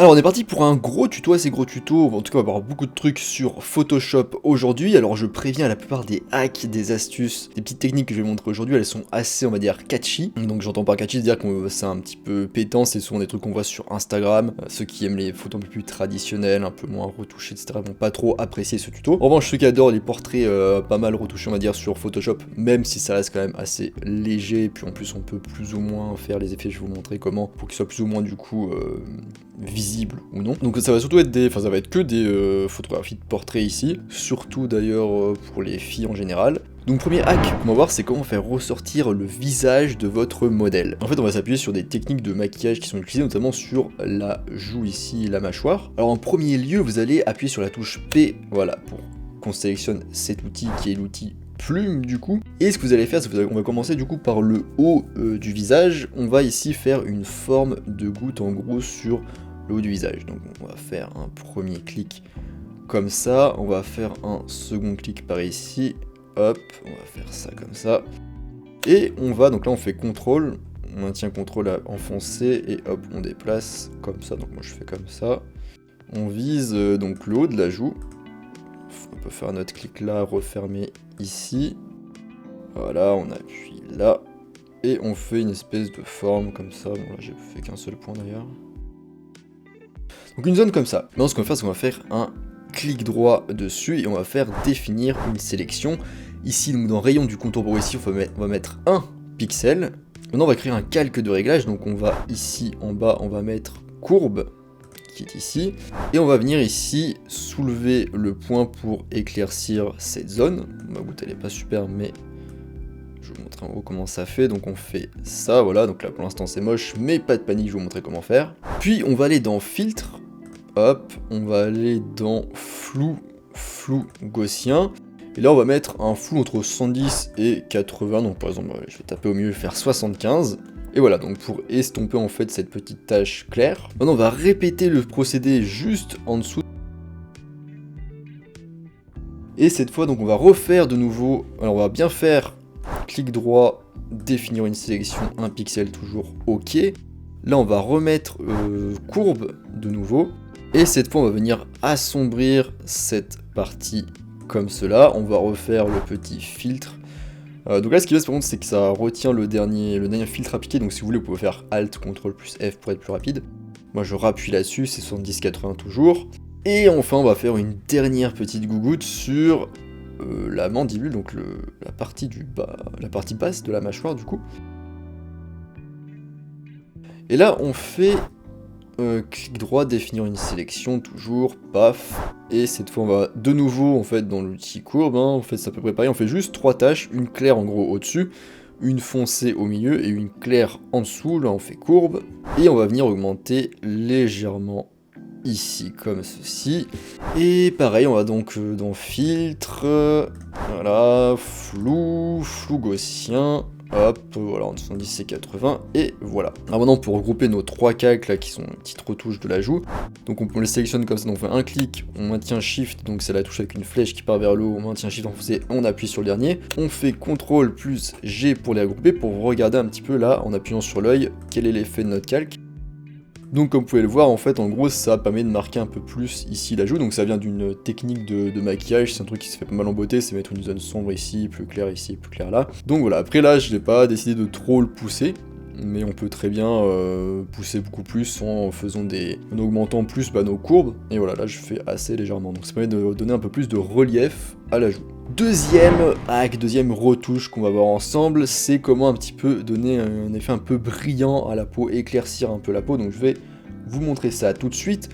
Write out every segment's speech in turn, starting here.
Alors on est parti pour un gros tuto, assez gros tuto, en tout cas on va avoir beaucoup de trucs sur Photoshop aujourd'hui. Alors je préviens, la plupart des hacks, des astuces, des petites techniques que je vais montrer aujourd'hui, elles sont assez, on va dire, catchy. Donc j'entends par catchy, c'est-à-dire que c'est un petit peu pétant, c'est souvent des trucs qu'on voit sur Instagram. Ceux qui aiment les photos un peu plus traditionnelles, un peu moins retouchées, etc. vont pas trop apprécier ce tuto. En revanche, ceux qui adorent les portraits pas mal retouchés, on va dire, sur Photoshop, même si ça reste quand même assez léger, puis en plus on peut plus ou moins faire les effets, je vais vous montrer comment, pour qu'ils soient plus ou moins du coup visible ou non. Donc ça va surtout être des, enfin ça va être que des photographies de portraits ici, surtout d'ailleurs pour les filles en général. Donc premier hack qu'on va voir, c'est comment faire ressortir le visage de votre modèle. En fait on va s'appuyer sur des techniques de maquillage qui sont utilisées notamment sur la joue ici, la mâchoire. Alors en premier lieu vous allez appuyer sur la touche P, voilà, pour qu'on sélectionne cet outil qui est l'outil plume du coup. Et ce que vous allez faire, c'est qu'on va commencer du coup par le haut du visage. On va ici faire une forme de goutte en gros sur le haut du visage. Donc on va faire un premier clic comme ça, on va faire un second clic par ici, hop, on va faire ça comme ça. Et on va, donc là on fait CTRL, on maintient CTRL à enfoncer et hop, on déplace comme ça. Donc moi je fais comme ça. On vise donc le haut de la joue. On peut faire notre clic là, refermer ici. Voilà, on appuie là. Et on fait une espèce de forme comme ça. Bon là j'ai fait qu'un seul point d'ailleurs. Donc une zone comme ça. Maintenant ce qu'on va faire, c'est qu'on va faire un clic droit dessus et on va faire définir une sélection. Ici, donc dans rayon du contour progressif, on va mettre un pixel. Maintenant on va créer un calque de réglage, donc on va ici en bas, on va mettre courbe, qui est ici. Et on va venir ici soulever le point pour éclaircir cette zone. Ma goutte elle est pas super, mais je vais vous montrer en haut comment ça fait. Donc on fait ça, voilà, donc là pour l'instant c'est moche, mais pas de panique, je vais vous montrer comment faire. Puis on va aller dans filtre. Hop, on va aller dans flou gaussien. Et là, on va mettre un flou entre 110 et 80. Donc, par exemple, je vais taper au milieu et faire 75. Et voilà, donc pour estomper en fait cette petite tache claire. Maintenant, on va répéter le procédé juste en dessous. Et cette fois, donc, on va refaire de nouveau. Alors, on va bien faire clic droit, définir une sélection, un pixel, toujours OK. Là, on va remettre courbe de nouveau. Et cette fois, on va venir assombrir cette partie comme cela. On va refaire le petit filtre. Donc là, ce qui passe par contre, c'est que ça retient le dernier filtre appliqué. Donc si vous voulez, vous pouvez faire Alt, CTRL plus F pour être plus rapide. Moi, je rappuie là-dessus, c'est 70-80 toujours. Et enfin, on va faire une dernière petite gougoute sur la mandibule, donc la partie du bas, la partie basse de la mâchoire du coup. Et là, on fait clic droit, définir une sélection, toujours, paf, et cette fois on va de nouveau en fait dans l'outil courbe, hein, en fait c'est à peu près pareil, on fait juste 3 tâches, une claire en gros au-dessus, une foncée au milieu et une claire en dessous, là on fait courbe, et on va venir augmenter légèrement ici comme ceci, et pareil on va donc dans filtre, voilà, flou gaussien, hop, voilà, entre 70 et 80, et voilà. Alors maintenant, pour regrouper nos 3 calques là, qui sont une petite retouche de la joue, donc on les sélectionne comme ça, donc on fait un clic, on maintient Shift, donc c'est la touche avec une flèche qui part vers le haut, on maintient Shift, on appuie sur le dernier, on fait CTRL plus G pour les regrouper, pour regarder un petit peu là, en appuyant sur l'œil, quel est l'effet de notre calque. Donc comme vous pouvez le voir, en fait, en gros, ça permet de marquer un peu plus ici la joue, donc ça vient d'une technique de maquillage, c'est un truc qui se fait pas mal en beauté, c'est mettre une zone sombre ici, plus claire là. Donc voilà, après là, je n'ai pas décidé de trop le pousser, mais on peut très bien pousser beaucoup plus en augmentant plus nos courbes, et voilà, là je fais assez légèrement, donc ça permet de donner un peu plus de relief à la joue. Deuxième hack, deuxième retouche qu'on va voir ensemble, c'est comment un petit peu donner un effet un peu brillant à la peau, éclaircir un peu la peau, donc je vais vous montrer ça tout de suite.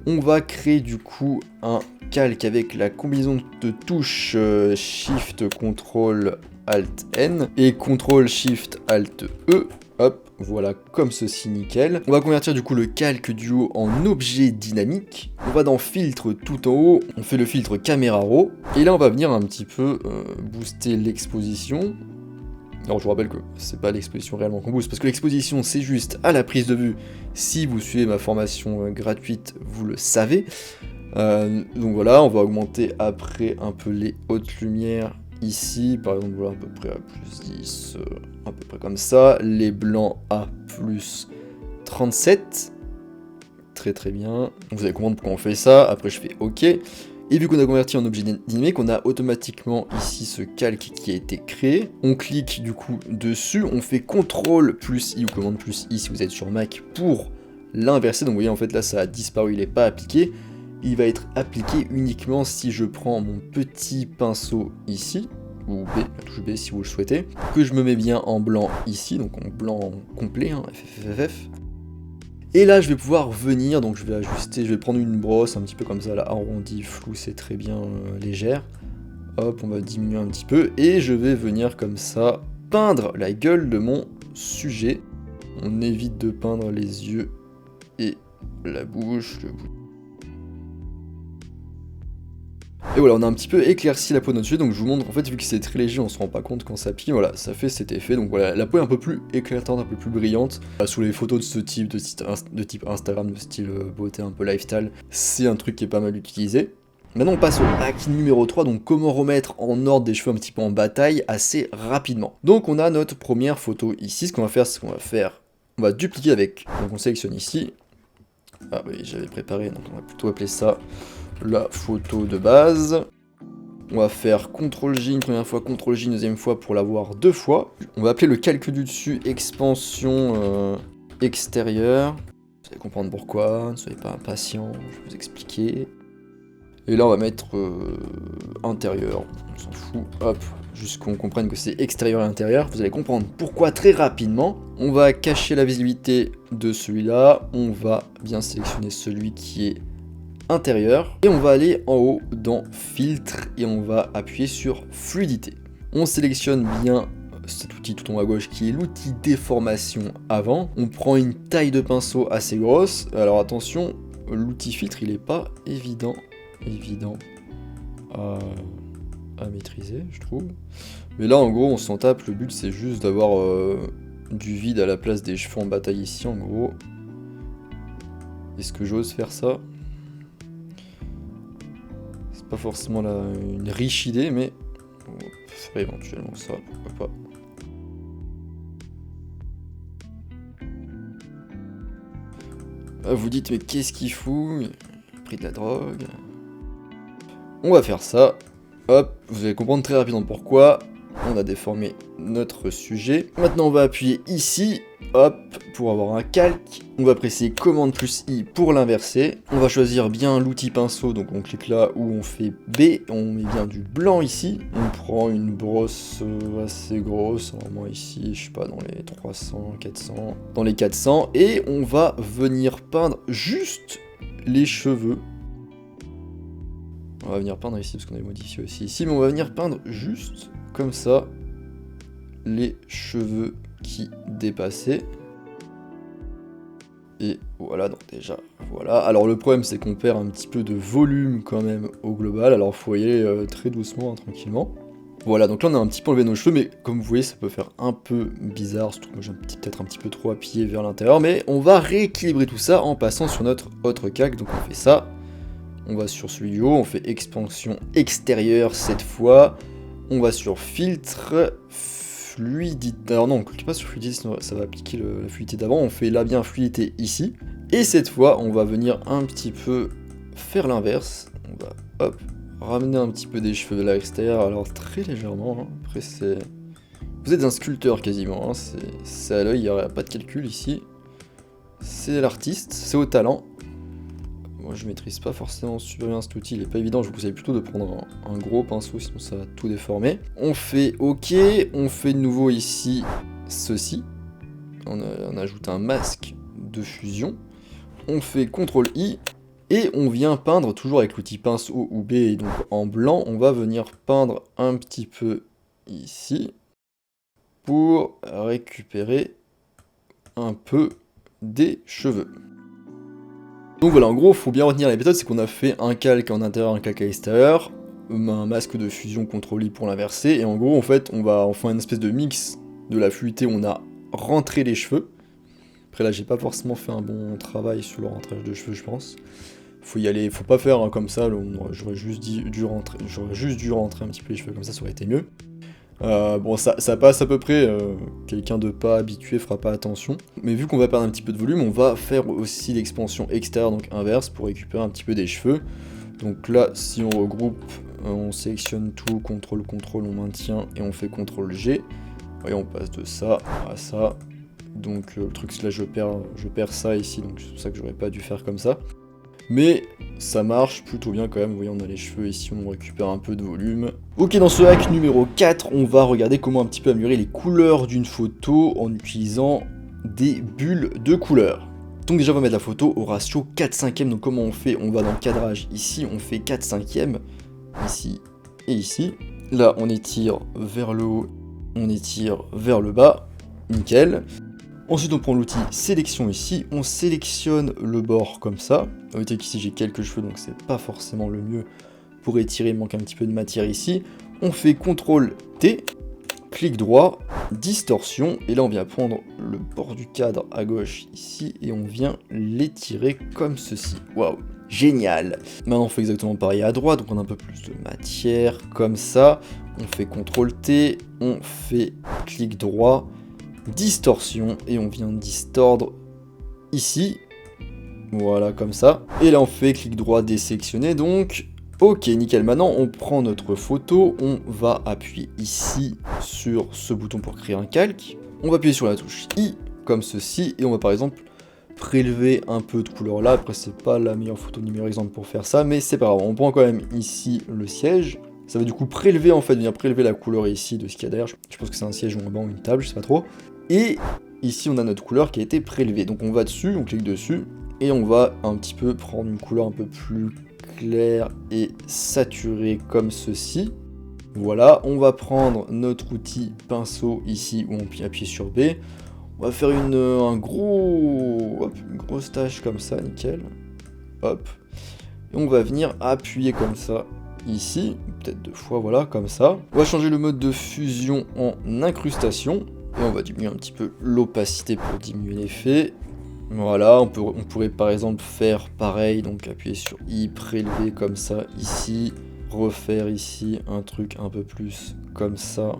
On va créer du coup un calque avec la combinaison de touches Shift, CTRL, Alt, N et CTRL, Shift, Alt, E. Hop, voilà, comme ceci, nickel. On va convertir du coup le calque du haut en objet dynamique. On va dans filtre tout en haut, on fait le filtre caméra raw. Et là on va venir un petit peu booster l'exposition. Alors je vous rappelle que c'est pas l'exposition réellement qu'on booste, parce que l'exposition c'est juste à la prise de vue. Si vous suivez ma formation gratuite, vous le savez. Donc voilà, on va augmenter après un peu les hautes lumières. Ici, par exemple, voilà, à peu près à plus 10, à peu près comme ça. Les blancs à plus 37. très bien. Donc vous allez comprendre pourquoi on fait ça, après je fais OK. Et vu qu'on a converti en objet dynamique, on a automatiquement ici ce calque qui a été créé. On clique du coup dessus, on fait CTRL plus I ou commande plus I si vous êtes sur Mac pour l'inverser. Donc vous voyez en fait là ça a disparu, il n'est pas appliqué. Il va être appliqué uniquement si je prends mon petit pinceau ici, ou B, la touche B si vous le souhaitez, que je me mets bien en blanc ici, donc en blanc complet, hein, FFFF. Et là je vais pouvoir venir, donc je vais ajuster, je vais prendre une brosse un petit peu comme ça, là, arrondi, flou, c'est très bien légère. Hop, on va diminuer un petit peu, et je vais venir comme ça, peindre la gueule de mon sujet. On évite de peindre les yeux et la bouche, le bout. Et voilà, on a un petit peu éclairci la peau de notre sujet, donc je vous montre, en fait, vu que c'est très léger, on se rend pas compte quand ça plie, voilà, ça fait cet effet, donc voilà, la peau est un peu plus éclatante, un peu plus brillante. Sous les photos de ce type, de type Instagram, de style beauté un peu lifestyle, c'est un truc qui est pas mal utilisé. Maintenant on passe au hack numéro 3, donc comment remettre en ordre des cheveux un petit peu en bataille assez rapidement. Donc on a notre première photo ici, ce qu'on va faire, c'est qu'on va faire, on va dupliquer avec, donc on sélectionne ici, ah oui j'avais préparé, donc on va plutôt appeler ça la photo de base. On va faire CTRL-J une première fois, CTRL-J une deuxième fois pour l'avoir 2 fois. On va appeler le calque du dessus expansion extérieure. Vous allez comprendre pourquoi, ne soyez pas impatient, je vais vous expliquer. Et là on va mettre intérieur, on s'en fout, hop, juste qu'on comprenne que c'est extérieur et intérieur. Vous allez comprendre pourquoi très rapidement. On va cacher la visibilité de celui-là, on va bien sélectionner celui qui est intérieur, et on va aller en haut dans filtre, et on va appuyer sur fluidité. On sélectionne bien cet outil tout en haut à gauche qui est l'outil déformation avant. On prend une taille de pinceau assez grosse, alors attention, l'outil filtre il est pas évident à maîtriser je trouve. Mais là en gros on s'en tape, le but c'est juste d'avoir du vide à la place des cheveux en bataille ici en gros. Est-ce que j'ose faire ça? C'est pas forcément une riche idée, mais on ferait éventuellement ça, pourquoi pas. Ah, vous dites, mais qu'est-ce qu'il fout? Il a pris de la drogue. On va faire ça. Hop, vous allez comprendre très rapidement pourquoi. On a déformé notre sujet. Maintenant, on va appuyer ici. Hop, pour avoir un calque, on va presser commande plus I pour l'inverser. On va choisir bien l'outil pinceau, donc on clique là où on fait B, on met bien du blanc ici. On prend une brosse assez grosse, normalement ici, je sais pas, dans les 300, 400, dans les 400, et on va venir peindre juste les cheveux. On va venir peindre ici, parce qu'on avait modifié aussi ici, mais on va venir peindre juste, comme ça, les cheveux qui dépassaient. Et voilà, donc déjà, voilà. Alors le problème c'est qu'on perd un petit peu de volume quand même au global, alors faut y aller très doucement, hein, tranquillement. Voilà, donc là on a un petit peu enlevé nos cheveux, mais comme vous voyez ça peut faire un peu bizarre, surtout que moi j'ai peut-être un petit peu trop appuyé vers l'intérieur, mais on va rééquilibrer tout ça en passant sur notre autre calque, donc on fait ça. On va sur celui du haut, on fait expansion extérieure cette fois, on va sur filtre, fluidité, alors non on clique pas sur fluidité sinon ça va appliquer la fluidité d'avant, on fait là bien fluidité ici, et cette fois on va venir un petit peu faire l'inverse, on va hop, ramener un petit peu des cheveux de l'extérieur, alors très légèrement, hein. Après c'est... Vous êtes un sculpteur quasiment, hein. C'est à l'œil, il n'y a pas de calcul ici, c'est l'artiste, c'est au talent. Moi je maîtrise pas forcément super bien cet outil, il est pas évident, je vous conseille plutôt de prendre un gros pinceau sinon ça va tout déformer. On fait OK, on fait de nouveau ici ceci, on ajoute un masque de fusion, on fait CTRL-I, et on vient peindre toujours avec l'outil pinceau ou B, et donc en blanc, on va venir peindre un petit peu ici, pour récupérer un peu des cheveux. Donc voilà, en gros, il faut bien retenir la méthode, c'est qu'on a fait un calque en intérieur, un calque à l'extérieur, un masque de fusion CTRL-I pour l'inverser, et en gros, en fait, on va en faire une espèce de mix de la fluidité où on a rentré les cheveux. Après là, j'ai pas forcément fait un bon travail sur le rentrage de cheveux, je pense. Faut y aller, faut pas faire comme ça, j'aurais juste dû rentrer un petit peu les cheveux comme ça aurait été mieux. Bon, ça passe à peu près, quelqu'un de pas habitué fera pas attention. Mais vu qu'on va perdre un petit peu de volume, on va faire aussi l'expansion extérieure, donc inverse, pour récupérer un petit peu des cheveux. Donc là, si on regroupe, on sélectionne tout, CTRL, CTRL, on maintient, et on fait CTRL G. Voyez, on passe de ça à ça. Donc le truc, là, je perds ça ici, donc c'est pour ça que j'aurais pas dû faire comme ça. Mais ça marche plutôt bien quand même, vous voyez on a les cheveux ici, on récupère un peu de volume. Ok, dans ce hack numéro 4, on va regarder comment un petit peu améliorer les couleurs d'une photo en utilisant des bulles de couleurs. Donc déjà on va mettre la photo au ratio 4/5, donc comment on fait? On va dans le cadrage, ici on fait 4/5, ici et ici. Là on étire vers le haut, on étire vers le bas, nickel. Ensuite on prend l'outil sélection ici, on sélectionne le bord comme ça. Notez qu'ici j'ai quelques cheveux donc c'est pas forcément le mieux pour étirer, il manque un petit peu de matière ici. On fait CTRL T, clic droit, distorsion, et là on vient prendre le bord du cadre à gauche ici et on vient l'étirer comme ceci. Waouh, génial! Maintenant on fait exactement pareil à droite, donc on a un peu plus de matière comme ça. On fait CTRL T, on fait clic droit, distorsion, et on vient distordre ici, voilà comme ça, et là on fait clic droit désélectionner, donc ok nickel. Maintenant on prend notre photo, on va appuyer ici sur ce bouton pour créer un calque, on va appuyer sur la touche I comme ceci, et on va par exemple prélever un peu de couleur là. Après c'est pas la meilleure photo ni meilleur exemple pour faire ça, mais c'est pas grave, on prend quand même ici le siège. Ça va du coup prélever, en fait, venir prélever la couleur ici de ce qu'il y a derrière. Je pense que c'est un siège ou un banc ou une table, je sais pas trop. Et ici on a notre couleur qui a été prélevée. Donc on va dessus, on clique dessus, et on va un petit peu prendre une couleur un peu plus claire et saturée comme ceci. Voilà, on va prendre notre outil pinceau ici où on peut appuyer sur B. On va faire une grosse tache comme ça, nickel. Hop. Et on va venir appuyer comme ça ici, peut-être 2 fois, voilà, comme ça. On va changer le mode de fusion en incrustation, et on va diminuer un petit peu l'opacité pour diminuer l'effet. Voilà, on pourrait par exemple faire pareil, donc appuyer sur I, prélever comme ça ici, refaire ici un truc un peu plus comme ça,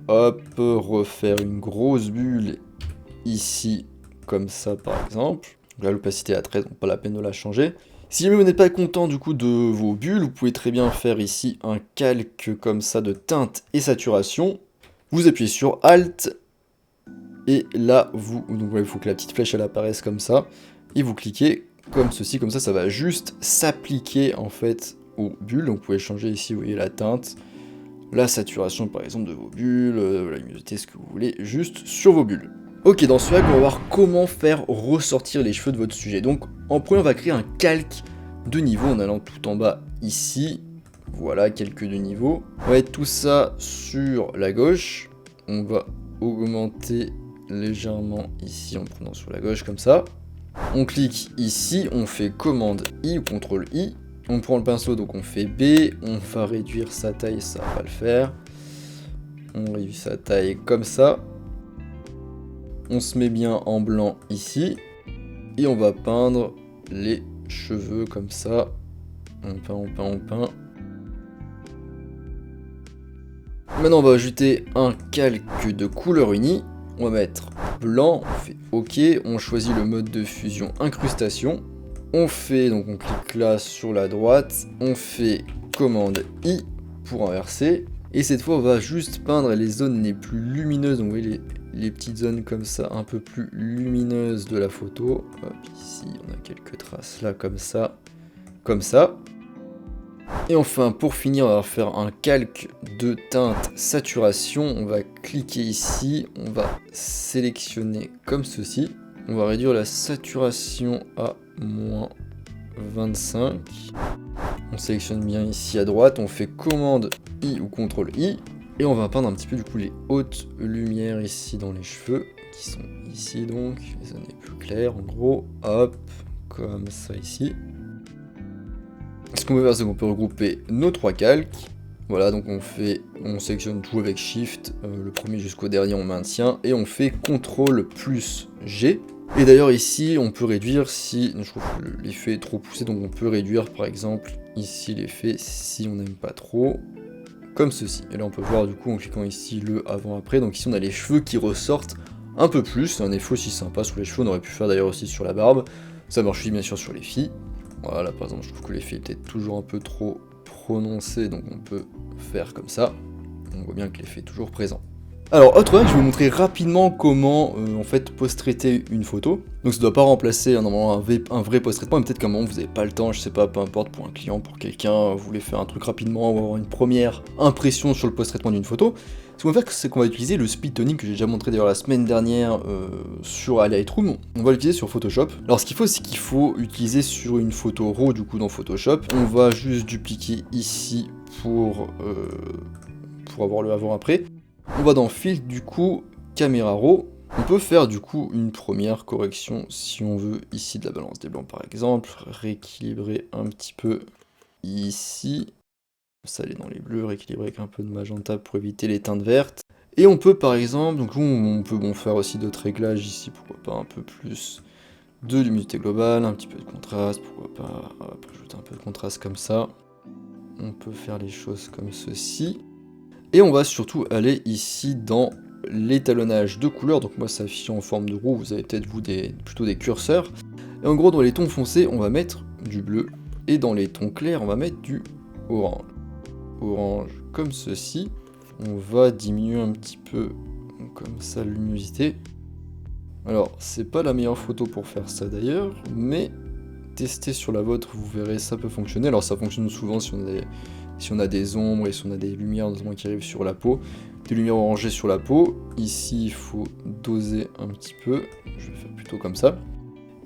hop, refaire une grosse bulle ici, comme ça par exemple. Là l'opacité est à 13, donc pas la peine de la changer. Si jamais vous n'êtes pas content du coup de vos bulles, vous pouvez très bien faire ici un calque comme ça de teinte et saturation. Vous appuyez sur Alt, et là, donc il faut que la petite flèche elle apparaisse comme ça, et vous cliquez comme ceci, comme ça va juste s'appliquer en fait aux bulles. Donc vous pouvez changer ici, vous voyez la teinte, la saturation par exemple de vos bulles, la luminosité, ce que vous voulez, juste sur vos bulles. Ok, dans ce hack, on va voir comment faire ressortir les cheveux de votre sujet. Donc, en premier, on va créer un calque de niveau en allant tout en bas ici. Voilà, calque de niveau. On va mettre tout ça sur la gauche. On va augmenter légèrement ici en prenant sur la gauche comme ça. On clique ici, on fait commande I ou CTRL I. On prend le pinceau, donc on fait B. On va réduire sa taille, ça va pas le faire. On réduit sa taille comme ça. On se met bien en blanc ici, et on va peindre les cheveux comme ça. On peint. Maintenant on va ajouter un calque de couleur unie. On va mettre blanc, on fait OK, on choisit le mode de fusion incrustation. On clique là sur la droite, on fait commande I pour inverser. Et cette fois on va juste peindre les zones les plus lumineuses, donc vous voyez les petites zones comme ça, un peu plus lumineuses de la photo. Hop, ici on a quelques traces là comme ça. Et enfin pour finir on va faire un calque de teinte saturation. On va cliquer ici, on va sélectionner comme ceci. On va réduire la saturation à moins 25. On sélectionne bien ici à droite, on fait commande I ou CTRL I. Et on va peindre un petit peu du coup les hautes lumières ici dans les cheveux, qui sont ici donc, les zones les plus claires en gros, hop, comme ça ici. Ce qu'on peut faire, c'est qu'on peut regrouper nos 3 calques. Voilà, donc on sélectionne tout avec Shift, le premier jusqu'au dernier on maintient, et on fait CTRL plus G. Et d'ailleurs ici on peut réduire si, je trouve que l'effet est trop poussé, donc on peut réduire par exemple ici l'effet si on n'aime pas trop. comme ceci. Et là on peut voir du coup en cliquant ici le avant-après, donc ici on a les cheveux qui ressortent un peu plus, c'est un effet aussi sympa sur les cheveux, on aurait pu faire d'ailleurs aussi sur la barbe, ça marche aussi bien sûr sur les filles. Voilà, par exemple je trouve que l'effet est peut-être toujours un peu trop prononcé, donc on peut faire comme ça, on voit bien que l'effet est toujours présent. Alors, autre hack, je vais vous montrer rapidement comment en fait post-traiter une photo. Donc ça ne doit pas remplacer normalement un vrai post-traitement, mais peut-être qu'à un moment vous n'avez pas le temps, je sais pas, peu importe, pour un client, pour quelqu'un, vous voulez faire un truc rapidement ou avoir une première impression sur le post-traitement d'une photo. Ce qu'on va faire, c'est qu'on va utiliser le speed toning que j'ai déjà montré d'ailleurs la semaine dernière sur Lightroom. On va l'utiliser sur Photoshop. Alors ce qu'il faut, c'est qu'il faut utiliser sur une photo RAW du coup dans Photoshop. On va juste dupliquer ici pour avoir le avant-après. On va dans Filtre, du coup, Caméra RAW. On peut faire du coup une première correction si on veut, ici de la balance des blancs par exemple, rééquilibrer un petit peu ici, ça aller dans les bleus, rééquilibrer avec un peu de magenta pour éviter les teintes vertes. Et on peut par exemple, donc on peut faire aussi d'autres réglages ici, pourquoi pas un peu plus de luminosité globale, un petit peu de contraste, pourquoi pas rajouter un peu de contraste comme ça. On peut faire les choses comme ceci. Et on va surtout aller ici dans l'étalonnage de couleurs, donc moi ça affiche en forme de roue, vous avez peut-être vous plutôt des curseurs. Et en gros dans les tons foncés on va mettre du bleu, et dans les tons clairs on va mettre du orange. Orange comme ceci, on va diminuer un petit peu comme ça la luminosité. Alors c'est pas la meilleure photo pour faire ça d'ailleurs, mais testez sur la vôtre, vous verrez ça peut fonctionner. Alors ça fonctionne souvent si on a des ombres et si on a des lumières notamment qui arrivent sur la peau, des lumières orangées sur la peau. Ici, il faut doser un petit peu, je vais faire plutôt comme ça.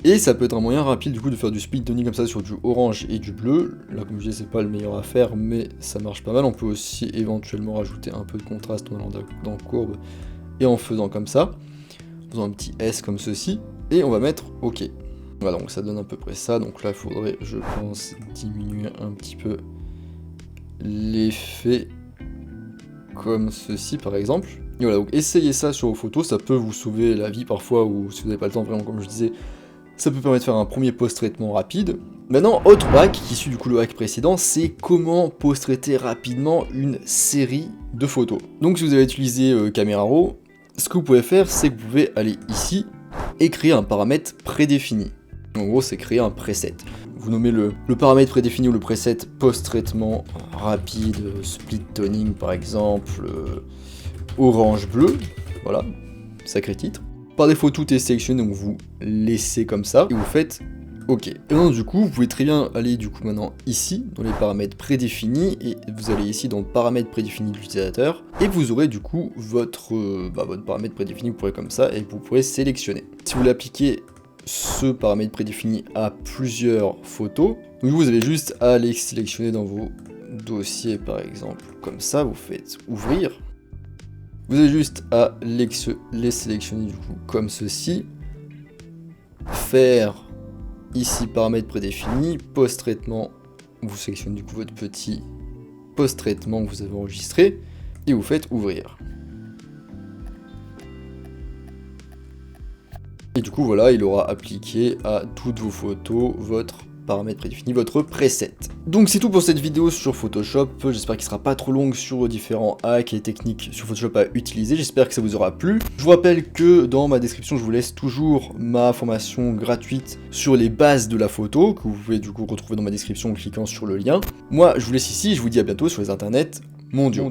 Et ça peut être un moyen rapide du coup de faire du speed toning comme ça sur du orange et du bleu. Là, comme je disais, c'est pas le meilleur à faire, mais ça marche pas mal. On peut aussi éventuellement rajouter un peu de contraste en allant dans courbe et en faisant comme ça, en faisant un petit S comme ceci, et on va mettre OK. Voilà, donc ça donne à peu près ça. Donc là, il faudrait, je pense, diminuer un petit peu l'effet comme ceci par exemple. Et voilà, donc essayez ça sur vos photos, ça peut vous sauver la vie parfois, ou si vous n'avez pas le temps, vraiment comme je disais, ça peut permettre de faire un premier post-traitement rapide. Maintenant, autre hack, qui suit du coup le hack précédent, c'est comment post-traiter rapidement une série de photos. Donc si vous avez utilisé Camera Raw, ce que vous pouvez faire, c'est que vous pouvez aller ici et créer un paramètre prédéfini. En gros, c'est créer un preset. Vous nommez le paramètre prédéfini ou le preset post-traitement rapide, split toning par exemple, orange-bleu, voilà, sacré titre. Par défaut, tout est sélectionné, donc vous laissez comme ça, et vous faites OK. Et donc du coup, vous pouvez très bien aller du coup maintenant ici, dans les paramètres prédéfinis, et vous allez ici dans le paramètre prédéfini de l'utilisateur, et vous aurez du coup votre paramètre prédéfini, vous pourrez comme ça, et vous pourrez sélectionner. Si vous l'appliquez ce paramètre prédéfini à plusieurs photos, donc vous avez juste à les sélectionner dans vos dossiers par exemple, comme ça, vous faites ouvrir. Vous avez juste à les sélectionner du coup comme ceci, faire ici paramètre prédéfini, post-traitement, vous sélectionnez du coup votre petit post-traitement que vous avez enregistré, et vous faites ouvrir. Et du coup voilà, il aura appliqué à toutes vos photos votre paramètre prédéfini, votre preset. Donc c'est tout pour cette vidéo sur Photoshop, j'espère qu'il sera pas trop longue sur vos différents hacks et techniques sur Photoshop à utiliser, j'espère que ça vous aura plu. Je vous rappelle que dans ma description je vous laisse toujours ma formation gratuite sur les bases de la photo, que vous pouvez du coup retrouver dans ma description en cliquant sur le lien. Moi je vous laisse ici, je vous dis à bientôt sur les internets mondiaux.